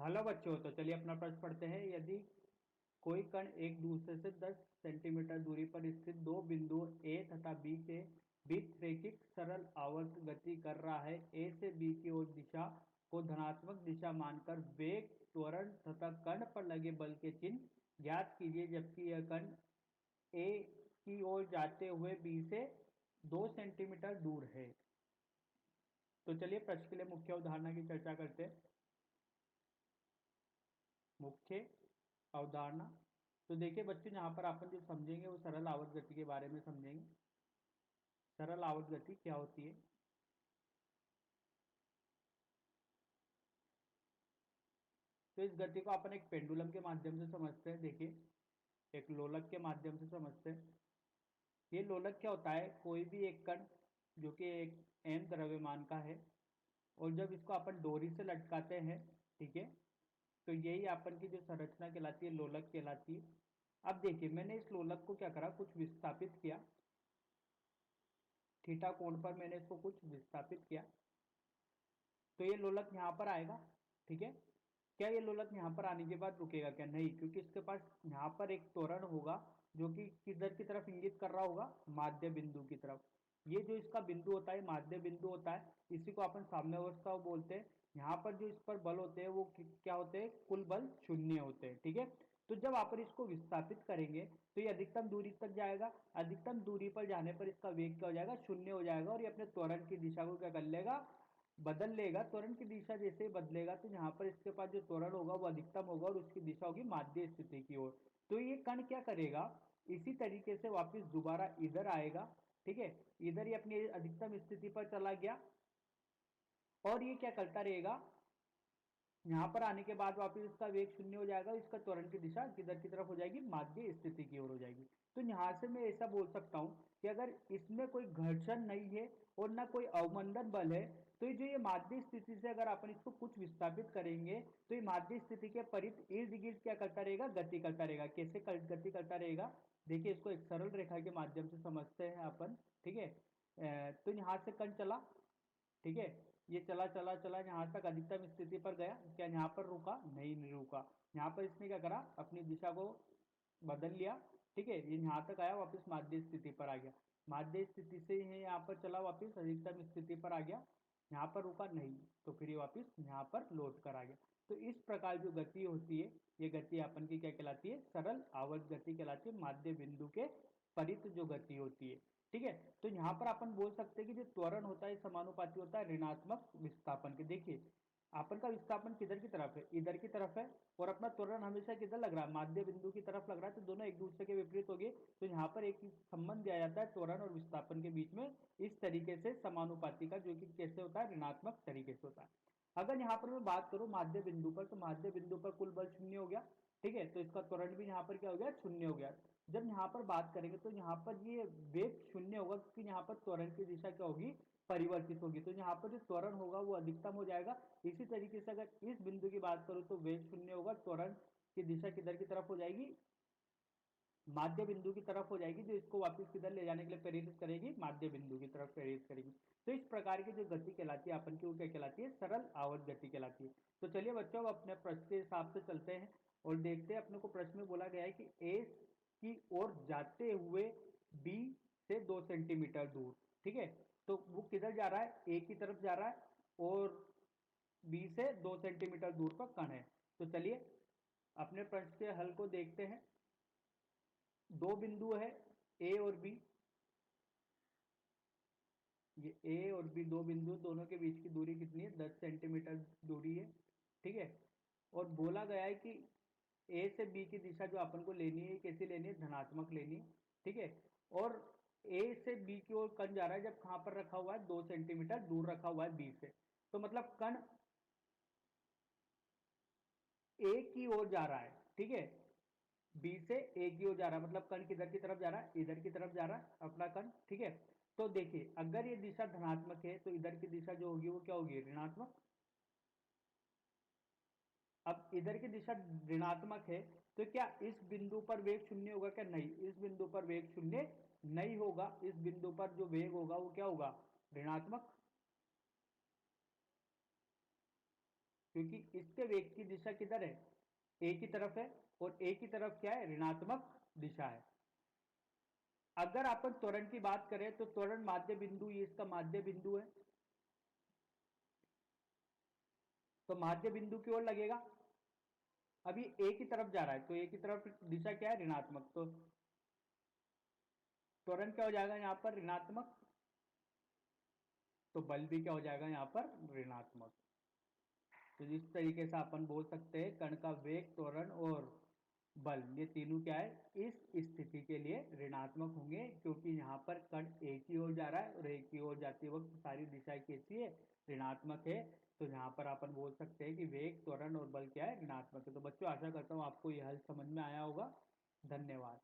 Hello बच्चों, तो चलिए अपना प्रश्न पढ़ते हैं। यदि कोई कण एक दूसरे से 10 सेंटीमीटर दूरी पर स्थित दो बिंदुओं ए तथा बी के बीच रैखिक सरल आवर्त गति कर रहा है, ए से बी की ओर दिशा को धनात्मक दिशा मानकर वेग, त्वरण तथा कण पर लगे बल के चिन्ह ज्ञात कीजिए, जबकि यह कण ए की ओर जाते हुए बी से 2 सेंटीमीटर दूर है। तो चलिए प्रश्न के लिए मुख्य अवधारणा की चर्चा करते हैं। मुख्य अवधारणा। तो देखिए बच्चों, यहाँ पर अपन जो समझेंगे वो सरल आवर्त गति के बारे में समझेंगे। सरल आवर्त गति क्या होती है? तो इस गति को अपन एक पेंडुलम के माध्यम से समझते हैं। देखिए, एक लोलक के माध्यम से समझते हैं। ये लोलक क्या होता है? कोई भी एक कण जो कि एक m द्रव्यमान का है, और जब इसको अपन डोरी से लटकाते हैं, ठीक है, तो यही अपन की जो संरचना कहलाती है लोलक कहलाती है। अब देखिए, मैंने इस लोलक को क्या करा, कुछ विस्थापित किया। थीटा कोण पर मैंने इसको कुछ विस्थापित किया, तो ये लोलक यहाँ पर आएगा। ठीक है, क्या ये लोलक यहाँ पर आने के बाद रुकेगा? क्या नहीं, क्योंकि इसके पास यहाँ पर एक त्वरण होगा जो कि किधर की तरफ इंगित कर रहा होगा, माध्य बिंदु की तरफ। ये जो इसका बिंदु होता है, माध्य बिंदु होता है, इसी को अपन साम्यावस्था बोलते हैं। यहाँ पर जो इस पर बल होते हैं वो क्या होते हैं? कुल बल शून्य होते हैं। ठीक है, तो जब आप इसको विस्थापित करेंगे तो ये अधिकतम दूरी तक जाएगा। अधिकतम दूरी पर जाने पर इसका वेग क्या हो जाएगा? शून्य हो जाएगा, और ये अपने त्वरण की दिशा को क्या कर लेगा? बदल लेगा। त्वरण की दिशा जैसे ही बदलेगा तो यहाँ पर इसके पास जो त्वरण होगा वो अधिकतम होगा, और उसकी दिशा होगी माध्य स्थिति की ओर। तो ये कण क्या करेगा? इसी तरीके से वापस दोबारा इधर आएगा। ठीक है, इधर ही अपनी अधिकतम स्थिति पर चला गया, और ये क्या करता रहेगा? यहाँ पर आने के बाद वापस इसका वेग शून्य हो जाएगा, इसका त्वरण की दिशा किधर की तरफ हो जाएगी? माध्य स्थिति की ओर हो जाएगी। तो यहाँ से मैं ऐसा बोल सकता हूँ कि अगर इसमें कोई घर्षण नहीं है और ना कोई अवमंदन बल है, तो ये जो ये माध्य स्थिति से अगर अपन इसको कुछ विस्थापित करेंगे तो ये माध्य स्थिति के परित इर्द गिर्द क्या करता रहेगा? गति करता रहेगा। कैसे गति करता रहेगा? देखिए, इसको एक सरल रेखा के माध्यम से समझते हैं अपन। ठीक है, तो यहाँ से कण चला। ठीक है, ये चला चला चला यहाँ तक अधिकतम स्थिति पर गया। क्या यहाँ पर रुका? नहीं, नहीं रुका। यहाँ पर इसने क्या करा? अपनी दिशा को बदल लिया। ठीक है, ये यहाँ तक आया, वापस माध्य स्थिति पर आ गया। माध्य स्थिति से ये यहाँ पर चला, वापस अधिकतम स्थिति पर आ गया। यहाँ पर रुका नहीं, तो फिर ये वापस यहाँ पर लौट कर आ गया। तो इस प्रकार जो गति होती है, ये गति अपन की क्या कहलाती है? सरल आवर्त गति कहलाती है, माध्य बिंदु के परित जो गति होती है। ठीक है, तो यहाँ पर अपन बोल सकते हैं कि जो त्वरण होता है समानुपाती होता है ऋणात्मक विस्थापन के। देखिए, अपन का विस्थापन किधर की तरफ है? इधर की तरफ है, और अपना त्वरण हमेशा किधर लग रहा है? माध्य बिंदु की तरफ लग रहा है, तो दोनों एक दूसरे के विपरीत हो गए। तो यहाँ पर एक संबंध दिया जाता है त्वरण और विस्थापन के बीच में, इस तरीके से समानुपाती का, जो कि कैसे होता है? ऋणात्मक तरीके से होता है। अगर यहाँ पर मैं बात करूं माध्य बिंदु पर, तो माध्य बिंदु पर कुल बल शून्य हो गया। ठीक है, तो इसका त्वरण भी यहाँ पर क्या हो गया? शून्य हो गया। जब यहाँ पर बात करेंगे तो यहाँ पर ये वेग शून्य होगा, क्योंकि यहाँ पर त्वरण की दिशा क्या होगी? परिवर्तित होगी। तो यहाँ पर जो त्वरण होगा वो अधिकतम हो जाएगा। इसी तरीके से अगर इस बिंदु की बात करूं तो वेग शून्य होगा, त्वरण की दिशा किधर की तरफ हो जाएगी? माध्य बिंदु की तरफ हो जाएगी, जो इसको वापस किधर ले जाने के लिए प्रेरित करेगी? माध्य बिंदु की तरफ प्रेरित करेगी। तो इस प्रकार की जो गति कहलाती है अपन की, वो क्या कहलाती है? सरल आवर्त गति कहलाती है। तो चलिए बच्चों, अब अपने प्रश्न के हिसाब से चलते हैं और देखते हैं। अपने को प्रश्न में बोला गया है कि ए की ओर जाते हुए बी से 2 सेंटीमीटर दूर। ठीक है, तो वो किधर जा रहा है? ए की तरफ जा रहा है, और बी से 2 सेंटीमीटर दूर पर कण है। तो चलिए अपने प्रश्न के हल को देखते हैं। दो बिंदु है, ए और बी। ये ए और बी दो बिंदु, दोनों के बीच की दूरी कितनी है? 10 सेंटीमीटर दूरी है। ठीक है, और बोला गया है कि ए से बी की दिशा जो अपन को लेनी है, कैसी लेनी है? धनात्मक लेनी है। ठीक है, और ए से बी की ओर कण जा रहा है, जब कहां पर रखा हुआ है? 2 सेंटीमीटर दूर रखा हुआ है बी से। तो मतलब कण ए की ओर जा रहा है। ठीक है, बी से ए की ओर जा रहा है, मतलब कण किधर की तरफ जा रहा है? इधर की तरफ जा रहा है अपना कण। ठीक है, तो देखिए, अगर ये दिशा धनात्मक है तो इधर की दिशा जो होगी वो क्या होगी? ऋणात्मक। अब इधर की दिशा ऋणात्मक है, तो क्या इस बिंदु पर वेग शून्य होगा? क्या नहीं, इस बिंदु पर वेग शून्य नहीं होगा। इस बिंदु पर जो वेग होगा वो क्या होगा? ऋणात्मक। क्योंकि इसके वेग की दिशा किधर है, ए की तरफ है, और ए की तरफ क्या है, ऋणात्मक दिशा है। अगर अपन त्वरण की बात करें तो त्वरण माध्य बिंदु, ये इसका माध्य बिंदु है, तो माध्य बिंदु की ओर लगेगा। अभी ए की तरफ जा रहा है तो ए की तरफ दिशा क्या है, ऋणात्मक, तो त्वरण क्या हो जाएगा यहां पर, ऋणात्मक, तो बल भी क्या हो जाएगा यहां पर, ऋणात्मक। तो इस तरीके से अपन बोल सकते हैं कण का वेग, त्वरण और बल, ये तीनों क्या है, इस स्थिति के लिए ऋणात्मक होंगे, क्योंकि यहाँ पर कण ए की ओर जा रहा है और ए की ओर जाते वक्त सारी दिशाएं कैसी है, ऋणात्मक है। तो यहाँ पर अपन बोल सकते हैं कि वेग, त्वरण और बल क्या है, ऋणात्मक है। तो बच्चों आशा करता हूँ आपको यह हल समझ में आया होगा। धन्यवाद।